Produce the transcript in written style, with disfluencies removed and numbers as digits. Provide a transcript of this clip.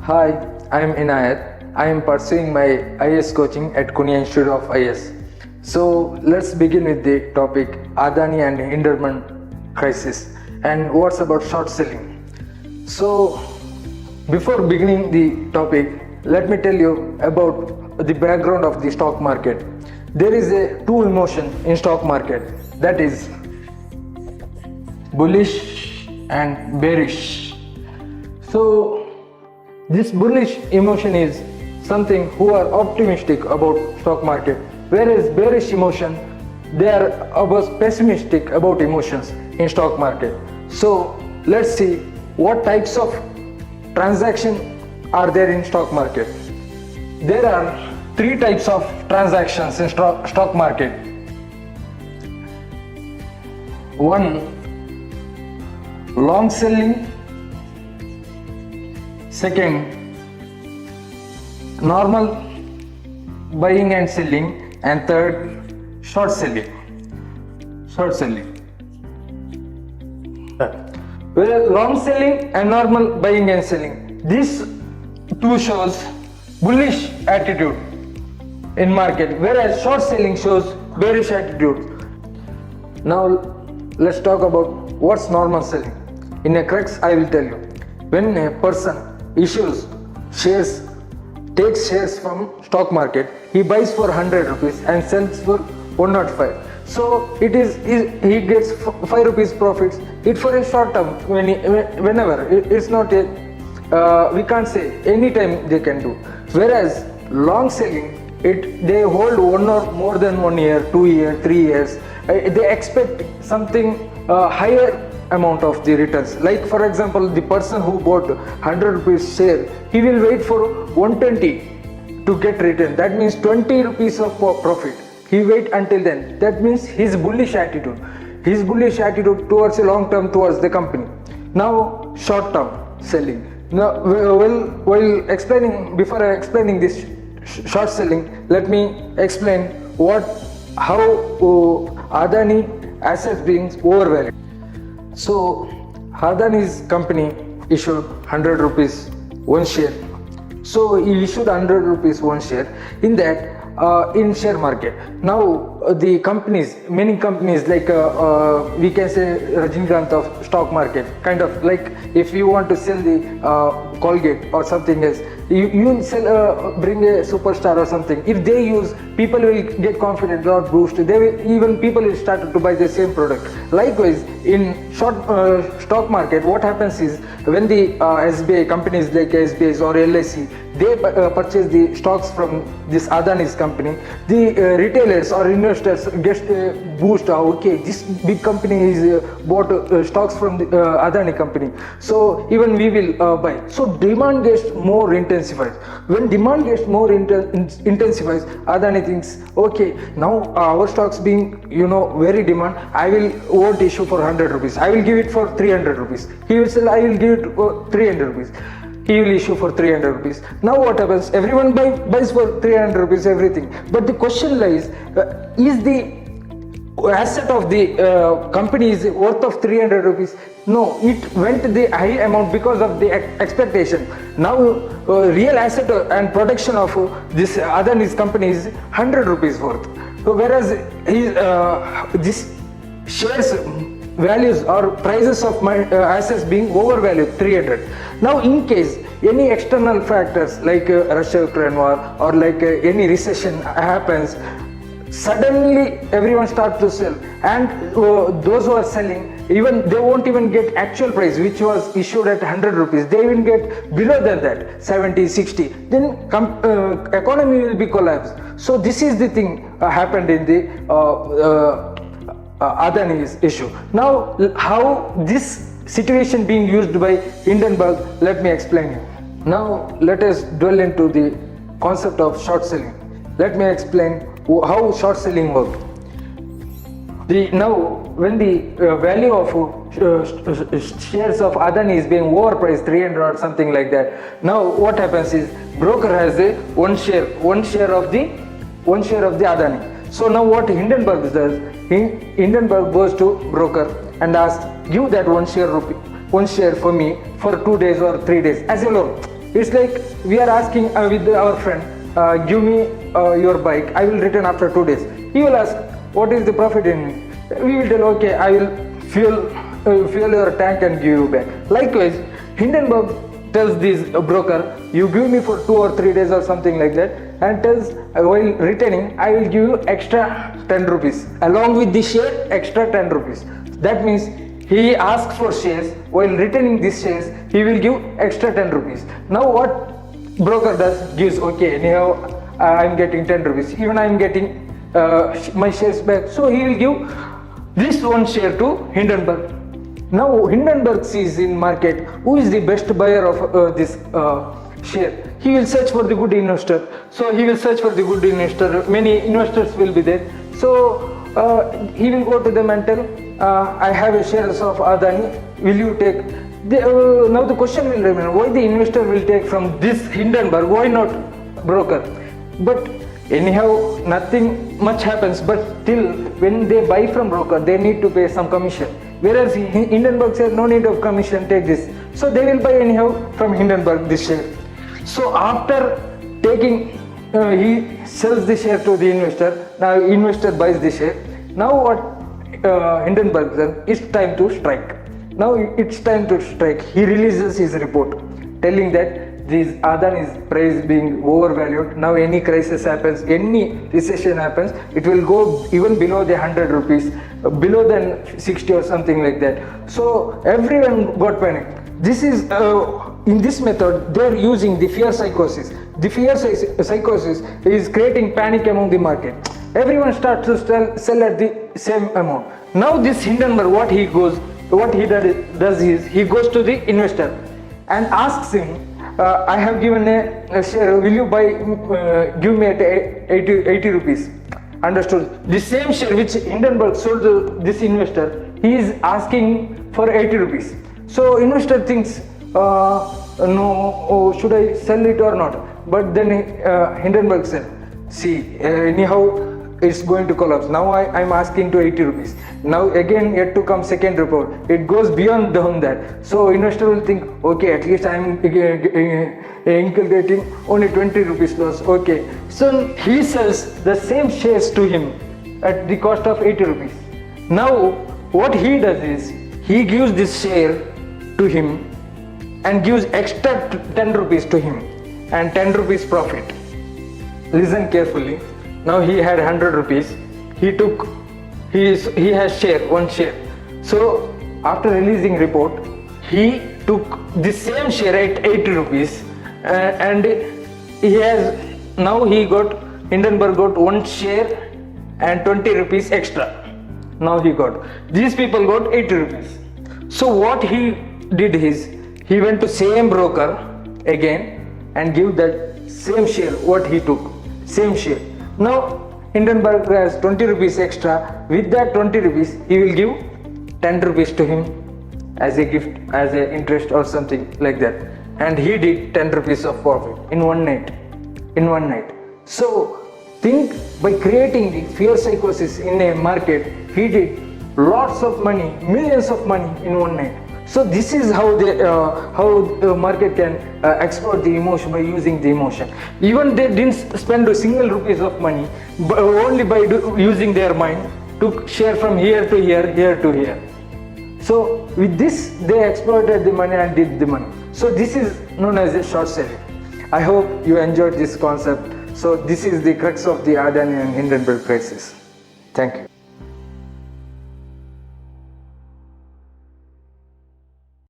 Hi, I am Inayat. I am pursuing my IS coaching at Kunia Institute of IS. So let's begin with the topic ADANI and Hindenburg Crisis and what's about short selling. So before beginning the topic, let me tell you about the background of the stock market. There is a two emotion in stock market, that is bullish and bearish. So this bullish emotion is something who are optimistic about stock market, whereas bearish emotion, they are about pessimistic about emotions in stock market. So let's see what types of transaction are there in stock market. There are three types of transactions in stock market. One, long selling. Second, normal buying and selling, and third, short selling. Well, long selling and normal buying and selling, these two shows bullish attitude in market, whereas short selling shows bearish attitude. Now let's talk about what's normal selling. In a crux, I will tell you. When a person issues shares, takes shares from stock market, he buys for 100 rupees and sells for 105. So it is he gets 5 rupees profits. It for a short term, whenever it's not a we can't say anytime they can do. Whereas long selling, they hold one or more than 1 year, 2 years, 3 years. They expect something higher amount of the returns. Like for example, the person who bought 100 rupees share, he will wait for 120 to get return. That means 20 rupees of profit. He wait until then. That means his bullish attitude towards a long term towards the company. Now short term selling. Now while explaining, before explaining this short selling, let me explain how Adani assets being overvalued. So Adani's company issued 100 rupees one share. So he issued 100 rupees one share in that in share market. Now the companies, many companies like we can say Rajinikanth of stock market, kind of like if you want to sell the Colgate or something else, you sell bring a superstar or something. If they use, people will get confident, not boost. Even people will start to buy the same product. Likewise, in stock market, what happens is when the SBI companies like SBI or LIC, they purchase the stocks from this Adani's company, the retailers or investors get a boost. Okay, this big company is bought stocks from the Adani company, so even we will buy. So demand gets more intensified. When demand gets more intensifies, Adani thinks, okay, now our stocks being very demand, I won't issue for 100 rupees, I will give it for 300 rupees. He will sell, I will give it for 300 rupees. He will issue for 300 rupees. Now what happens? Everyone buys for 300 rupees everything. But the question lies, is the asset of the company is worth of 300 rupees? No, it went the high amount because of the expectation. Now real asset and production of this Adani's company is 100 rupees worth. So whereas this shares values or prices of my assets being overvalued 300. Now in case any external factors like Russia-Ukraine war or like any recession happens, suddenly everyone starts to sell, and those who are selling, even they won't even get actual price which was issued at 100 rupees, they even get below than that, 70, 60, then economy will be collapsed. So this is the thing happened in the Adani's issue. Now how this situation being used by Hindenburg, let me explain you. Now let us dwell into the concept of short selling. Let me explain how short selling works. Now when the value of shares of Adani is being overpriced 300 or something like that, now what happens is broker has a one share of the Adani. So now what Hindenburg does, Hindenburg goes to broker and asks, give that one share for me for 2 days or 3 days as a loan. It's like we are asking with our friend, give me your bike, I will return after 2 days. He will ask, what is the profit in it? We will tell, okay, I will fuel your tank and give you back. Likewise, Hindenburg tells this broker, you give me for 2 or 3 days or something like that, and tells while returning, I will give you extra 10 rupees. Along with the share, extra 10 rupees. That means he asks for shares, while returning these shares, he will give extra 10 rupees. Now what broker does, gives, okay, anyhow, I am getting 10 rupees, even I am getting my shares back. So he will give this one share to Hindenburg. Now Hindenburg sees in market who is the best buyer of this share. He will search for the good investor. So he will search for the good investor. Many investors will be there. So he will go to them and tell, I have a shares of Adani, will you take? Now the question will remain, why the investor will take from this Hindenburg, why not broker? But anyhow, nothing much happens, but still when they buy from broker, they need to pay some commission. Whereas Hindenburg says, no need of commission, take this. So they will buy anyhow from Hindenburg this share. So after taking, he sells the share to the investor. Now investor buys the share. Now what Hindenburg says, it's time to strike. Now it's time to strike. He releases his report telling that this Adani's price being overvalued. Now any crisis happens, any recession happens, it will go even below the 100 rupees, below than 60 or something like that. So everyone got panicked. This is in this method they are using the fear psychosis. The fear psychosis is creating panic among the market. Everyone starts to sell at the same amount. Now this Hindenburg, what he does is he goes to the investor and asks him, I have given a share, will you give me at 80 rupees? Understood. The same share which Hindenburg sold to this investor, he is asking for 80 rupees. So investor thinks, no, should I sell it or not? But then Hindenburg said, see, anyhow it's going to collapse. Now I am asking to 80 rupees. Now again yet to come second report. It goes beyond that. So investor will think, okay, at least I am inculcating only 20 rupees loss. Okay. So he sells the same shares to him at the cost of 80 rupees. Now what he does is, he gives this share to him and gives extra 10 rupees to him and 10 rupees profit. Listen carefully. Now he had 100 rupees. He has one share. So after releasing report, he took the same share at 80 rupees and Hindenburg got one share and 20 rupees extra. Now these people got 80 rupees. So what he did is, he went to same broker again and give that same share what he took, same share. Now Hindenburg has 20 rupees extra. With that 20 rupees, he will give 10 rupees to him as a gift, as a interest or something like that. And he did 10 rupees of profit in one night. So think, by creating the fear psychosis in a market, he did lots of money, millions of money in one night. So this is how the market can exploit the emotion by using the emotion. Even they didn't spend a single rupees of money, but only by using their mind to share from here to here, here to here. So with this, they exploited the money and did the money. So this is known as a short selling. I hope you enjoyed this concept. So this is the crux of the Adani and Hindenburg crisis. Thank you.